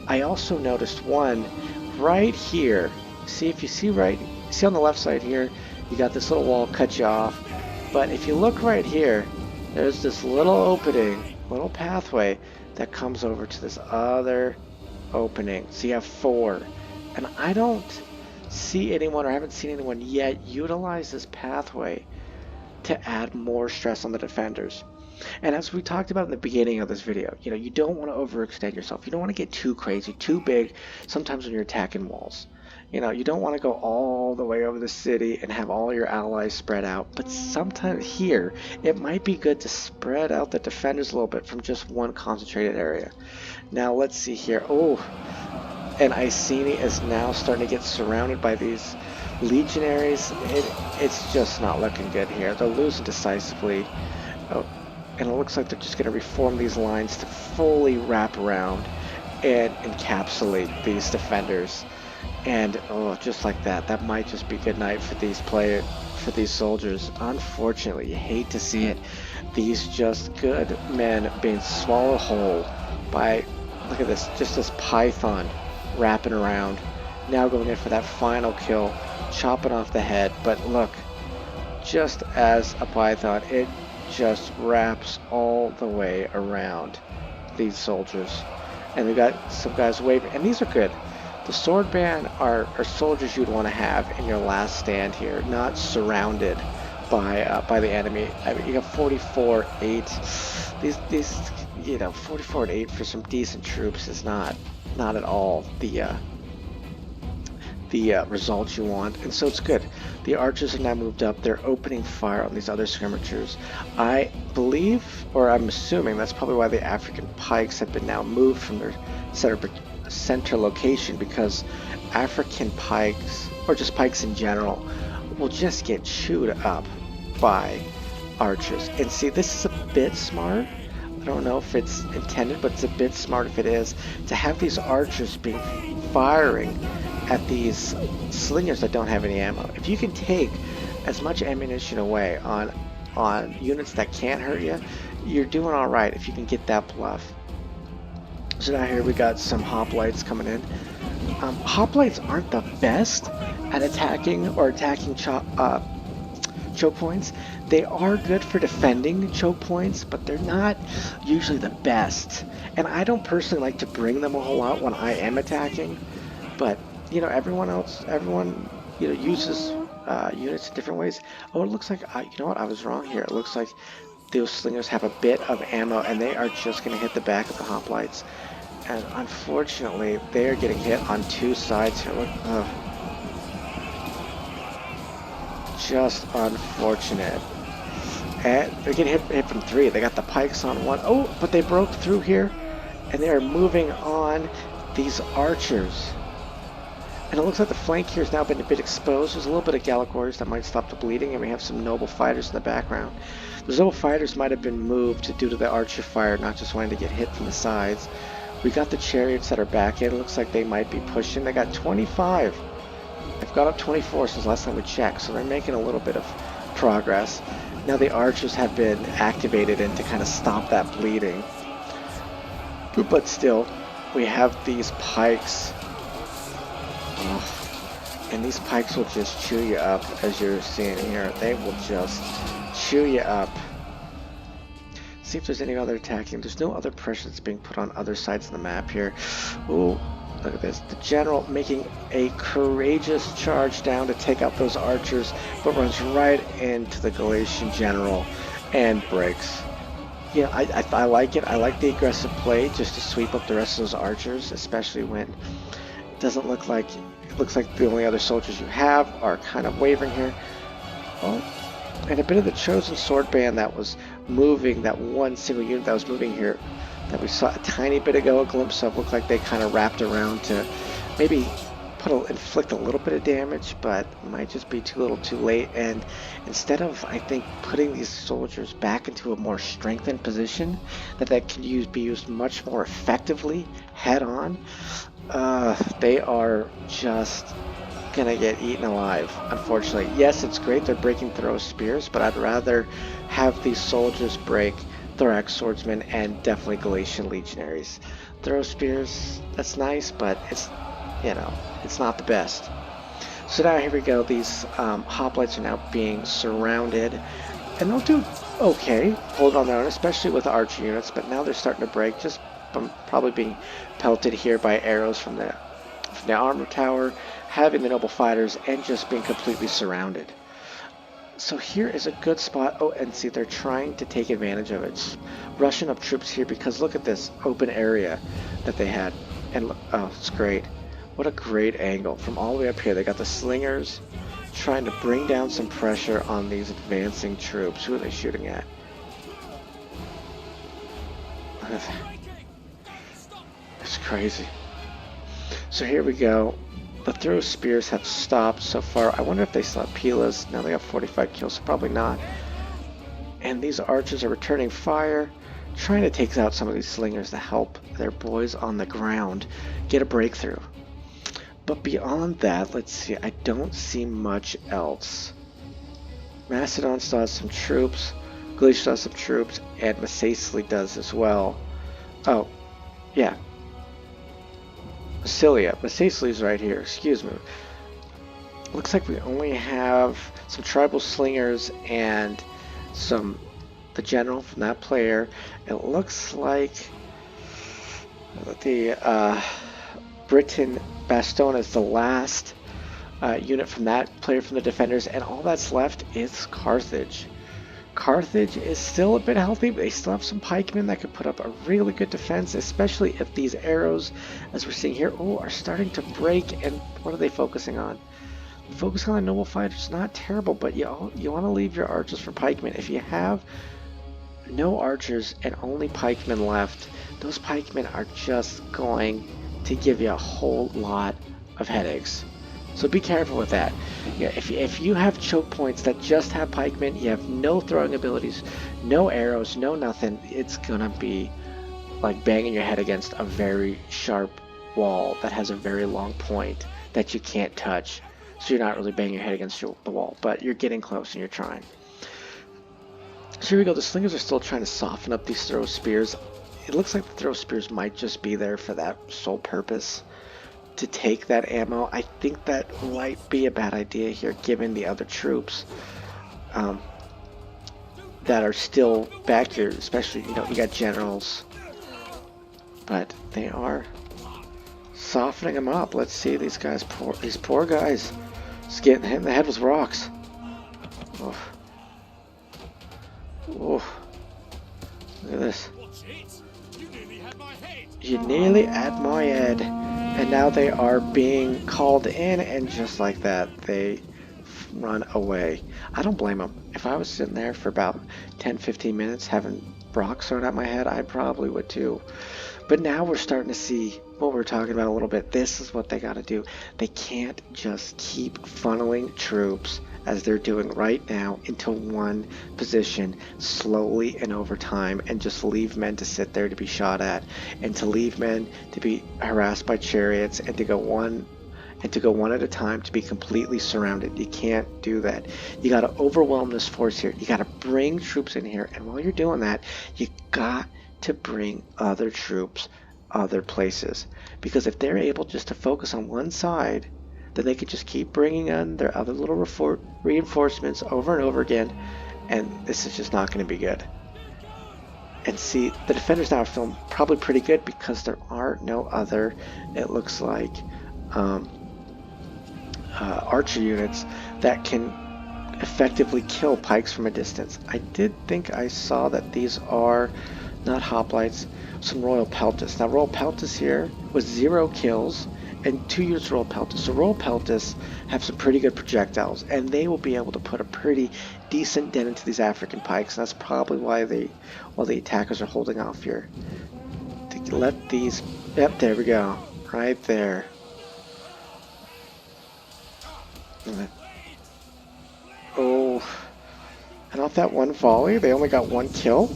I also noticed one right here. See, if you see on the left side here, you got this little wall cut you off. But if you look right here, there's this little opening, little pathway that comes over to this other opening. So you have four. And I don't see anyone, or haven't seen anyone yet, utilize this pathway to add more stress on the defenders. And as we talked about in the beginning of this video, you don't want to overextend yourself. You don't want to get too crazy, too big sometimes when you're attacking walls. You don't want to go all the way over the city and have all your allies spread out. But sometimes here, it might be good to spread out the defenders a little bit from just one concentrated area. Now let's see here. Oh, and Iceni is now starting to get surrounded by these legionaries. It's just not looking good here. They're losing decisively. Oh, and it looks like they're just going to reform these lines to fully wrap around and encapsulate these defenders. And oh, just like that, that might just be good night for these soldiers. Unfortunately, you hate to see it. These just good men being swallowed whole by, look at this, just this python wrapping around. Now going in for that final kill, chopping off the head. But look, just as a python, it just wraps all the way around these soldiers. And we got some guys waving, and these are good. The sword band are soldiers you'd want to have in your last stand here, not surrounded by the enemy. I mean, you got 44-8. These 44-8 for some decent troops is not at all the results you want, and so it's good. The archers have now moved up. They're opening fire on these other skirmishers. I believe, or I'm assuming, that's probably why the African pikes have been now moved from their center location, because African pikes, or just pikes in general, will just get chewed up by archers. And see, this is a bit smart. I don't know if it's intended, but it's a bit smart if it is, to have these archers being firing at these slingers that don't have any ammo. If you can take as much ammunition away on units that can't hurt you, you're doing all right if you can get that bluff. So now here we got some hoplites coming in. Hoplites aren't the best at attacking choke points. They are good for defending choke points, but they're not usually the best. And I don't personally like to bring them a whole lot when I am attacking, but everyone uses units in different ways. Oh, it looks like, I was wrong here. It looks like those slingers have a bit of ammo, and they are just going to hit the back of the hoplites. And unfortunately, they are getting hit on two sides here. Look, just unfortunate. And they're getting hit from three. They got the pikes on one. Oh, but they broke through here, and they are moving on these archers. And it looks like the flank here has now been a bit exposed. There's a little bit of Gallic warriors that might stop the bleeding, and we have some noble fighters in the background. Those noble fighters might have been moved due to the archer fire, not just wanting to get hit from the sides. We got the chariots that are back in. It looks like they might be pushing. They got 25. They've got up 24 since last time we checked, so they're making a little bit of progress. Now the archers have been activated in to kind of stop that bleeding. But still, we have these pikes. And these pikes will just chew you up, as you're seeing here. They will just chew you up. See if there's any other attacking. There's no other pressure that's being put on other sides of the map here. Ooh, look at this. The general making a courageous charge down to take out those archers, but runs right into the Galatian general and breaks. Yeah, I like it. I like the aggressive play just to sweep up the rest of those archers, especially when it doesn't look like, it looks like the only other soldiers you have are kind of wavering here. Oh, and a bit of the chosen sword band that was moving, that one single unit that was moving here, that we saw a tiny bit ago, a glimpse of, looked like they kind of wrapped around to maybe inflict a little bit of damage, but might just be too little too late. And instead of, I think, putting these soldiers back into a more strengthened position that can be used much more effectively head on, they are just gonna get eaten alive, unfortunately. Yes, it's great they're breaking Throw Spears, but I'd rather have these soldiers break Thorax Swordsmen and definitely Galatian Legionaries. Throw Spears, that's nice, but it's, you know, it's not the best. So now here we go, these hoplites are now being surrounded, and they'll do okay, hold on their own, especially with the archer units, but now they're starting to break, just probably being pelted here by arrows from the armor tower, having the noble fighters, and just being completely surrounded. So here is a good spot. Oh, and see, they're trying to take advantage of it, rushing up troops here, because look at this open area that they had, and oh, it's great. What a great angle from all the way up here. They got the slingers trying to bring down some pressure on these advancing troops. Who are they shooting at? It's crazy. So here we go. The throw spears have stopped so far. I wonder if they still have Pilas. Now they have 45 kills, so probably not. And these archers are returning fire, trying to take out some of these slingers to help their boys on the ground get a breakthrough. But beyond that, let's see, I don't see much else. Macedon still has some troops, Galatia still has some troops, and Macedon does as well. Oh, yeah. Massilia. Macedon's right here, excuse me. Looks like we only have some tribal slingers and the general from that player. It looks like the Britain Baston is the last unit from that player from the defenders, and all that's left is Carthage. Carthage is still a bit healthy, but they still have some pikemen that could put up a really good defense, especially if these arrows, as we're seeing here, are starting to break. And what are they focusing on? Focusing on the noble fighters, not terrible, but you want to leave your archers for pikemen. If you have no archers and only pikemen left, those pikemen are just going to give you a whole lot of headaches. So be careful with that. Yeah, if you have choke points that just have pikemen, you have no throwing abilities, no arrows, no nothing, it's gonna be like banging your head against a very sharp wall that has a very long point that you can't touch. So you're not really banging your head against the wall, but you're getting close and you're trying. So here we go, the slingers are still trying to soften up these throw spears. It looks like the throw spears might just be there for that sole purpose, to take that ammo. I think that might be a bad idea here, given the other troops that are still back here, especially, you got generals, but they are softening them up. Let's see, these poor guys, just getting hit in the head with rocks. Oof. Oof. Look at this. You nearly had my head. And now they are being called in, and just like that, they run away. I don't blame them. If I was sitting there for about 10-15 minutes having rocks thrown at my head, I probably would too. But now we're starting to see what we're talking about a little bit. This is what they got to do. They can't just keep funneling troops as they're doing right now into one position slowly and over time, and just leave men to sit there to be shot at, and to leave men to be harassed by chariots, and to go one at a time, to be completely surrounded. You can't do that. You got to overwhelm this force here. You got to bring troops in here, and while you're doing that, you got to bring other troops other places, because if they're able just to focus on one side, then they could just keep bringing in their other little reinforcements over and over again, and this is just not going to be good. And see, the defenders now are feeling probably pretty good because there are no other, it looks like, archer units that can effectively kill pikes from a distance. I did think I saw that these are not hoplites, some Royal Peltis. Now Royal Peltis here was 0 kills and 2 units Royal Peltis. So Royal Peltis have some pretty good projectiles, and they will be able to put a pretty decent dent into these African pikes. And that's probably why the attackers are holding off here. To let these, yep, there we go, right there. Oh, and off that one volley, they only got 1 kill,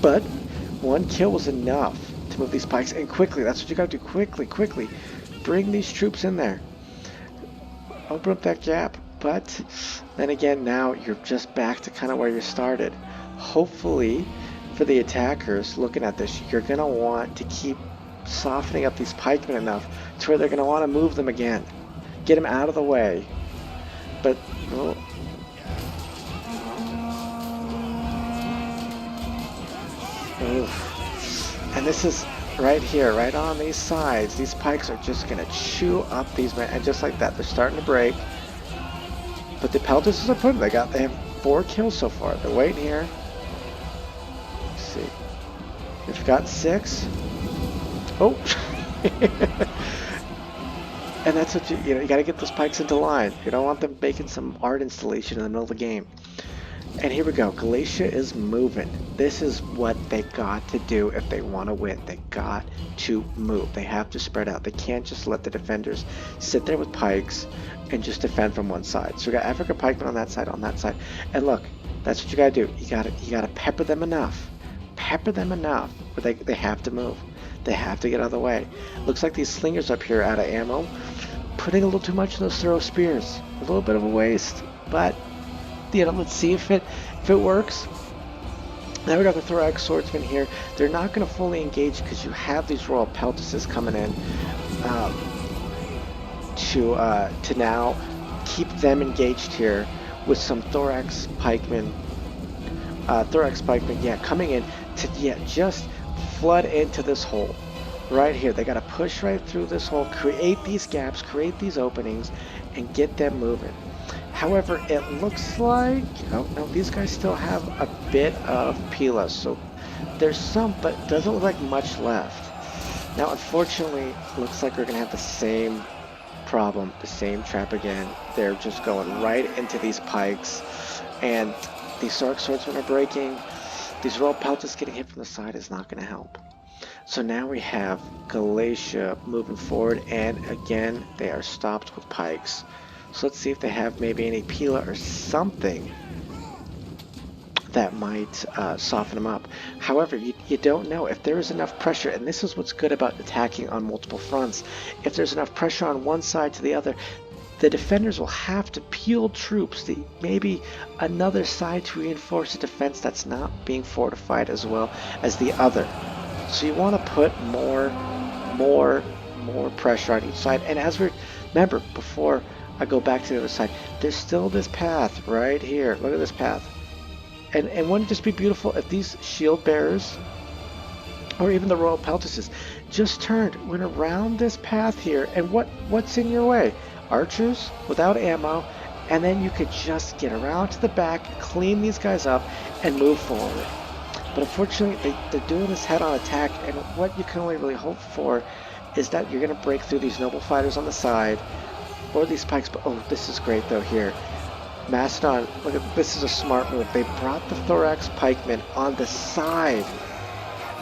but 1 kill was enough to move these pikes, and quickly. That's what you gotta do, quickly. Bring these troops in there. Open up that gap, but then again, now you're just back to kind of where you started. Hopefully, for the attackers looking at this, you're gonna want to keep softening up these pikemen enough to where they're gonna want to move them again, get them out of the way. But well, and this is right here, right on these sides. These pikes are just gonna chew up these men, and just like that, they're starting to break. But the Peltists are putting. They have 4 kills so far. They're waiting here. Let's see. They've got 6. Oh. And that's what you got to get those pikes into line. You don't want them making some art installation in the middle of the game. And here we go. Galatia is moving. This is what they got to do if they want to win. They got to move. They have to spread out. They can't just let the defenders sit there with pikes and just defend from one side. So we got African pikemen on that side, And look, that's what you got to do. You got to pepper them enough. Where they have to move. They have to get out of the way. Looks like these slingers up here are out of ammo. Putting a little too much in those throw spears. A little bit of a waste, but let's see if it works. Now we got the Thorax Swordsman here. They're not going to fully engage because you have these Royal Peltises coming in to now keep them engaged here with some Thorax Pikemen. Coming in to just flood into this hole right here. They got to push right through this hole, create these gaps, create these openings, and get them moving. However, it looks like, oh no, these guys still have a bit of Pila, so there's some, but it doesn't look like much left. Now, unfortunately, looks like we're going to have the same problem, the same trap again. They're just going right into these pikes, and these Thorax Swordsmen are breaking. These Royal Peltists getting hit from the side is not going to help. So now we have Galatia moving forward, and again, they are stopped with pikes. So let's see if they have maybe any Pila or something that might soften them up. However, you don't know if there is enough pressure, and this is what's good about attacking on multiple fronts. If there's enough pressure on one side to the other, the defenders will have to peel troops, maybe another side to reinforce a defense that's not being fortified as well as the other. So you want to put more pressure on each side. And as we remember, before I go back to the other side, there's still this path right here. Look at this path. And wouldn't it just be beautiful if these shield bearers, or even the Royal Peltises, just went around this path here, and what's in your way? Archers without ammo, and then you could just get around to the back, clean these guys up, and move forward. But unfortunately, they're doing this head-on attack, and what you can only really hope for is that you're going to break through these noble fighters on the side, or these pikes. But oh, this is great though here. Mastodon, look at this, is a smart move. They brought the Thorax pikemen on the side,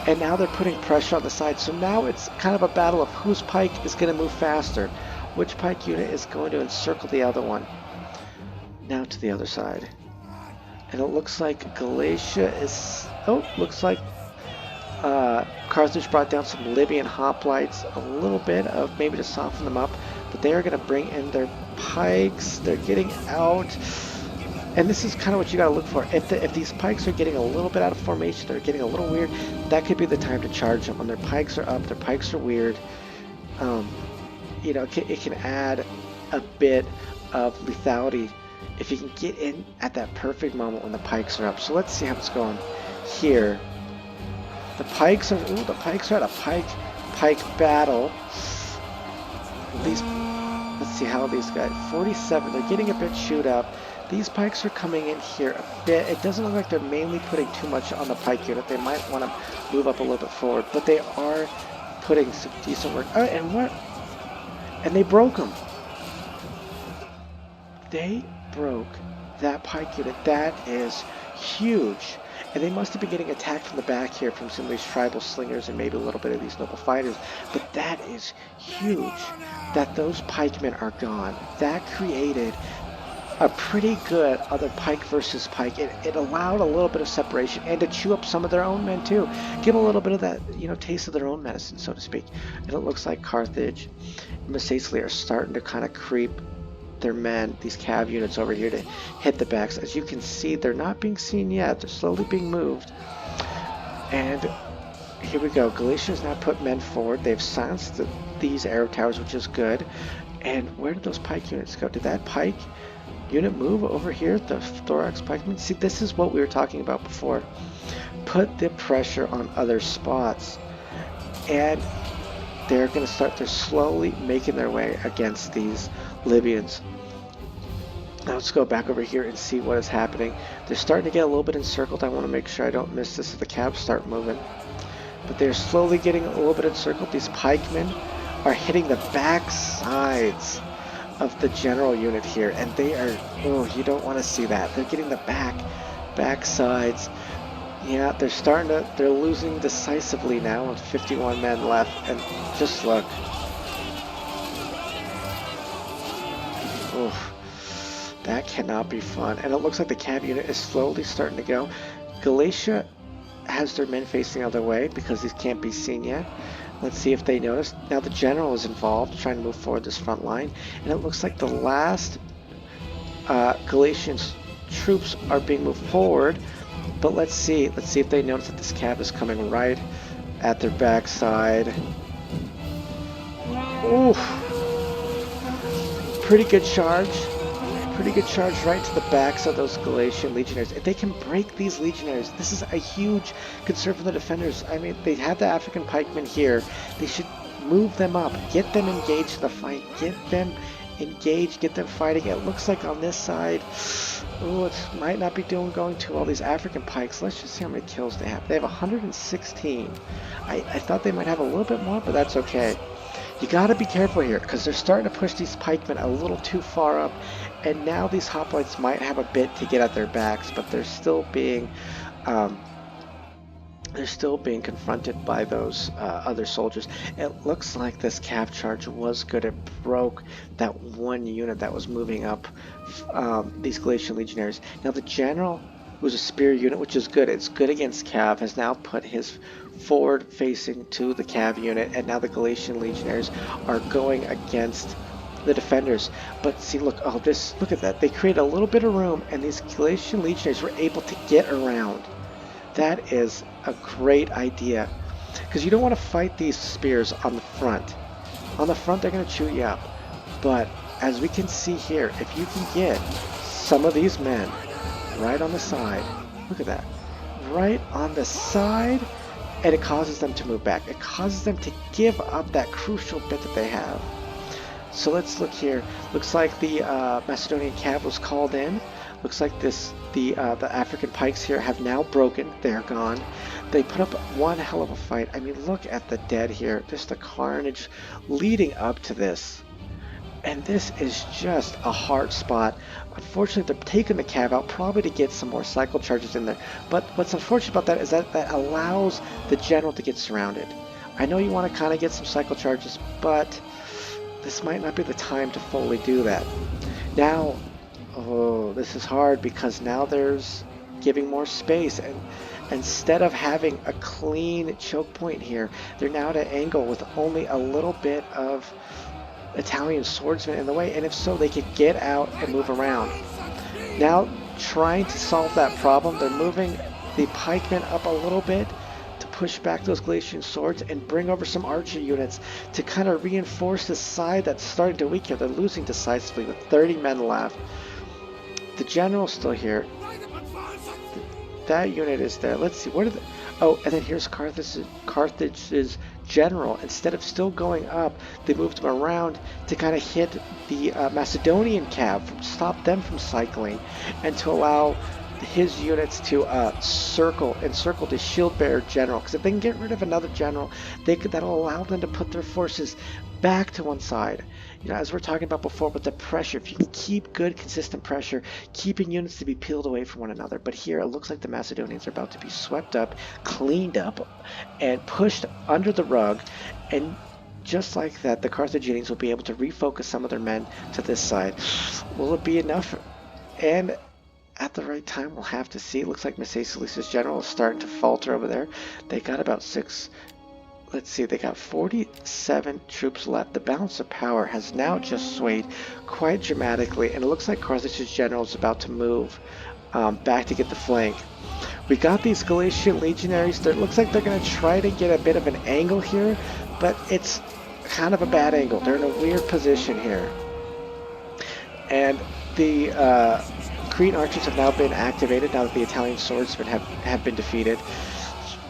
and now they're putting pressure on the side. So now it's kind of a battle of whose pike is going to move faster, which pike unit is going to encircle the other one. Now to the other side, and it looks like Galatia is. Oh, looks like Carthage brought down some Libyan hoplites, a little bit of maybe to soften them up, but they are going to bring in their pikes. They're getting out, and this is kind of what you got to look for. If these pikes are getting a little bit out of formation, they're getting a little weird, that could be the time to charge them. When their pikes are up, their pikes are weird, you know, it can add a bit of lethality if you can get in at that perfect moment when the pikes are up. So let's see how it's going here. The pikes are at a pike battle. Let's see how these guys, 47, they're getting a bit chewed up. These pikes are coming in here a bit. It doesn't look like they're mainly putting too much on the pike unit. They might want to move up a little bit forward, but they are putting some decent work. And they broke them. They broke that pike unit. That is huge. And they must have been getting attacked from the back here from some of these tribal slingers and maybe a little bit of these noble fighters. But that is huge that those pikemen are gone. That created a pretty good other pike versus pike. It allowed a little bit of separation and to chew up some of their own men too. Give a little bit of that, you know, taste of their own medicine, so to speak. And it looks like Carthage and Messacelia are starting to kind of creep their men, these cav units over here, to hit the backs. As you can see, they're not being seen yet. They're slowly being moved. And here we go. Galatians now put men forward. They've silenced these arrow towers, which is good. And where did those pike units go? Did that pike unit move over here? The Thorax pikemen? See, this is what we were talking about before. Put the pressure on other spots. And they're going to start, they're slowly making their way against these Libyans. Now let's go back over here and see what is happening. They're starting to get a little bit encircled. I want to make sure I don't miss this if the cabs start moving. But they're slowly getting a little bit encircled. These pikemen are hitting the back sides of the general unit here, and they are, oh, you don't want to see that. They're getting the back sides. Yeah, they're losing decisively now with 51 men left, and just look. Oof, that cannot be fun. And it looks like the cav unit is slowly starting to go. Galatia has their men facing the other way because these can't be seen yet. Let's see if they notice. Now the general is involved, trying to move forward this front line, and it looks like the last Galatian troops are being moved forward. But let's see if they notice that this cav is coming right at their backside. Oof. Pretty good charge right to the backs of those Galatian legionaries. If they can break these legionaries, this is a huge concern for the defenders. I mean, they have the African pikemen here. They should move them up, get them engaged in the fight, get them engaged, get them fighting. It looks like on this side, oh, it might not be going too well. These African pikes, let's just see how many kills they have. They have 116. I thought they might have a little bit more, but that's okay. You got to be careful here because they're starting to push these pikemen a little too far up, and now these hoplites might have a bit to get at their backs, but they're still being confronted by those other soldiers. It looks like this cav charge was good. It broke that one unit that was moving up these Galatian legionaries. Now the general, who's a spear unit, which is good, it's good against cav, has now put his forward facing to the cav unit, and now the Galatian legionaries are going against the defenders. But see, look at that. They created a little bit of room, and these Galatian legionaries were able to get around. That is a great idea, because you don't want to fight these spears on the front. On the front, they're going to chew you up. But as we can see here, if you can get some of these men right on the side, look at that, right on the side, and it causes them to move back. It causes them to give up that crucial bit that they have. So let's look here. Looks like the Macedonian cav was called in. Looks like the African pikes here have now broken. They're gone. They put up one hell of a fight. I mean, look at the dead here. Just the carnage leading up to this. And this is just a hard spot. Unfortunately, they're taking the cav out probably to get some more cycle charges in there. But what's unfortunate about that is that that allows the general to get surrounded. I know you want to kind of get some cycle charges, but this might not be the time to fully do that. Now, oh, this is hard because now there's giving more space, and instead of having a clean choke point here, they're now at an angle with only a little bit of Italian swordsmen in the way, and if so, they could get out and move around. Now, trying to solve that problem, they're moving the pikemen up a little bit to push back those Galatian swords and bring over some archer units to kind of reinforce the side that's starting to weaken. They're losing decisively with 30 men left. The general's still here. That unit is there. Let's see, what are the... Oh, and then here's Carthage's general. Instead of still going up, they moved him around to kind of hit the Macedonian cav, stop them from cycling, and to allow his units to encircle the shield bearer general. Because if they can get rid of another general, that'll allow them to put their forces back to one side. You know, as we're talking about before with the pressure, if you can keep good, consistent pressure, keeping units to be peeled away from one another. But here, it looks like the Macedonians are about to be swept up, cleaned up, and pushed under the rug. And just like that, the Carthaginians will be able to refocus some of their men to this side. Will it be enough? And at the right time, we'll have to see. It looks like Messacius' general is starting to falter over there. They got about 6... Let's see, they got 47 troops left. The balance of power has now just swayed quite dramatically, and it looks like Carthage's general is about to move back to get the flank. We got these Galatian legionaries. It looks like they're going to try to get a bit of an angle here, but it's kind of a bad angle. They're in a weird position here. And the Cretan archers have now been activated now that the Italian swordsmen have been defeated.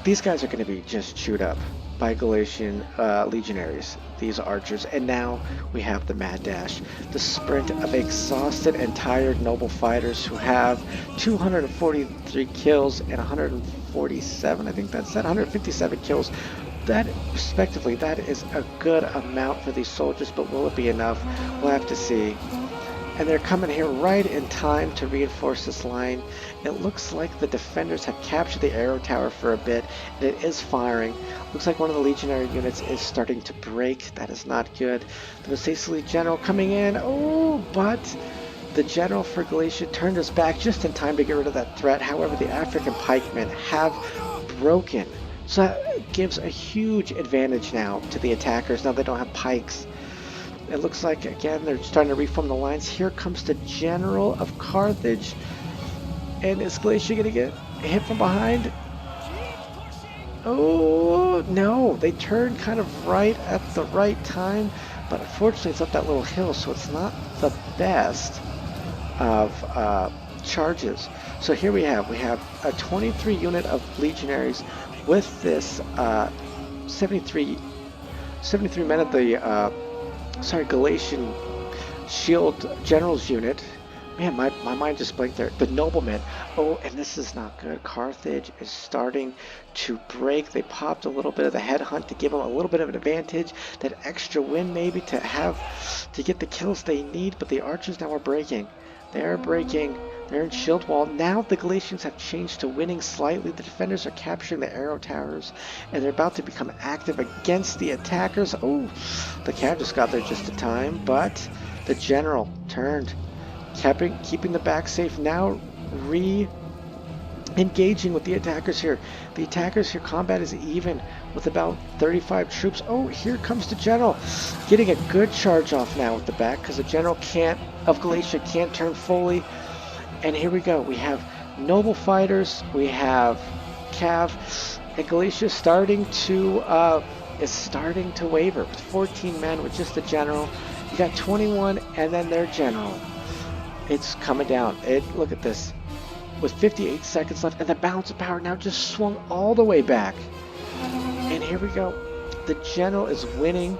These guys are going to be just chewed up by Galatian legionaries, these archers. And now we have the mad dash, the sprint of exhausted and tired noble fighters who have 243 kills and 147, I think that's that, 157 kills. That, respectively, that is a good amount for these soldiers, but will it be enough? We'll have to see. And they're coming here right in time to reinforce this line. It looks like the defenders have captured the arrow tower for a bit, and it is firing. Looks like one of the legionary units is starting to break. That is not good. The Messacian general coming in. Oh, but the general for Galatia turned his back just in time to get rid of that threat. However, the African pikemen have broken. So that gives a huge advantage now to the attackers. Now they don't have pikes. It looks like, again, they're starting to reform the lines. Here comes the general of Carthage. And is Galatia going to get hit from behind? Oh, no. They turned kind of right at the right time. But unfortunately, it's up that little hill, so it's not the best of charges. So here we have a 23 unit of legionaries with this 73 men of the... Galatian shield generals unit. Man, my mind just blanked there. The noblemen. Oh, and this is not good. Carthage is starting to break. They popped a little bit of the headhunt to give them a little bit of an advantage. That extra win maybe to get the kills they need. But the archers now are breaking. They're breaking. They're in shield wall. Now the Galatians have changed to winning slightly. The defenders are capturing the arrow towers, and they're about to become active against the attackers. Oh, the cav just got there just in time, but the general turned, keeping the back safe. Now engaging with the attackers here. The attackers here, combat is even with about 35 troops. Oh, here comes the general, getting a good charge off now with the back, because the general of Galatia can't turn fully. And here we go. We have noble fighters. We have cav, and Galatia is starting to waver with 14 men with just the general. You got 21, and then their general. It's coming down. Look at this. With 58 seconds left, and the balance of power now just swung all the way back. And here we go. The general is winning.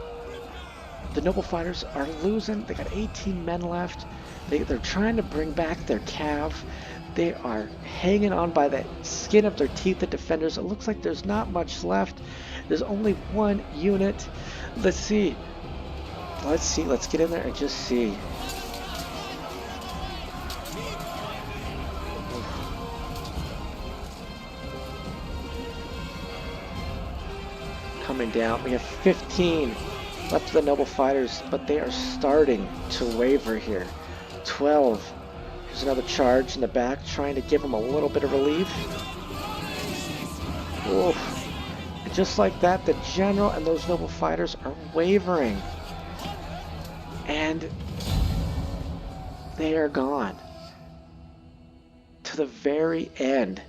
The noble fighters are losing. They got 18 men left. They're trying to bring back their cav. They are hanging on by the skin of their teeth, the defenders. It looks like there's not much left. There's only one unit. Let's see. Let's get in there and just see. Coming down. We have 15 left of the noble fighters, but they are starting to waver here. 12. There's another charge in the back, trying to give them a little bit of relief. Oof. And just like that, the general and those noble fighters are wavering. And they are gone. To the very end,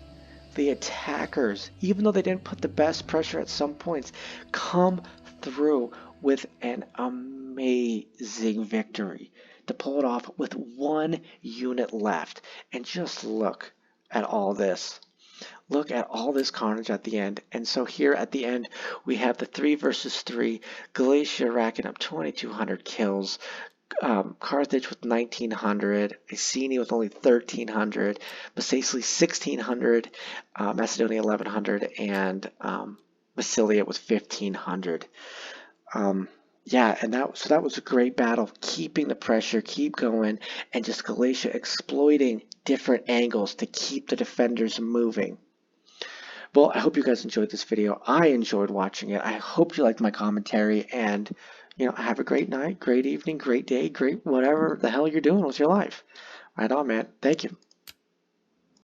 the attackers, even though they didn't put the best pressure at some points, come through with an amazing victory to pull it off with one unit left. And just look at all this. Look at all this carnage at the end. And so here at the end, we have the 3 versus 3, Galatia racking up 2,200 kills, Carthage with 1,900, Iceni with only 1,300, Macesli 1,600, Macedonia 1,100, and Massilia with 1,500. Yeah, and that was a great battle, keeping the pressure, keep going, and just Galatia exploiting different angles to keep the defenders moving. Well, I hope you guys enjoyed this video. I enjoyed watching it. I hope you liked my commentary, and have a great night, great evening, great day, great whatever the hell you're doing with your life. Right on, man. Thank you.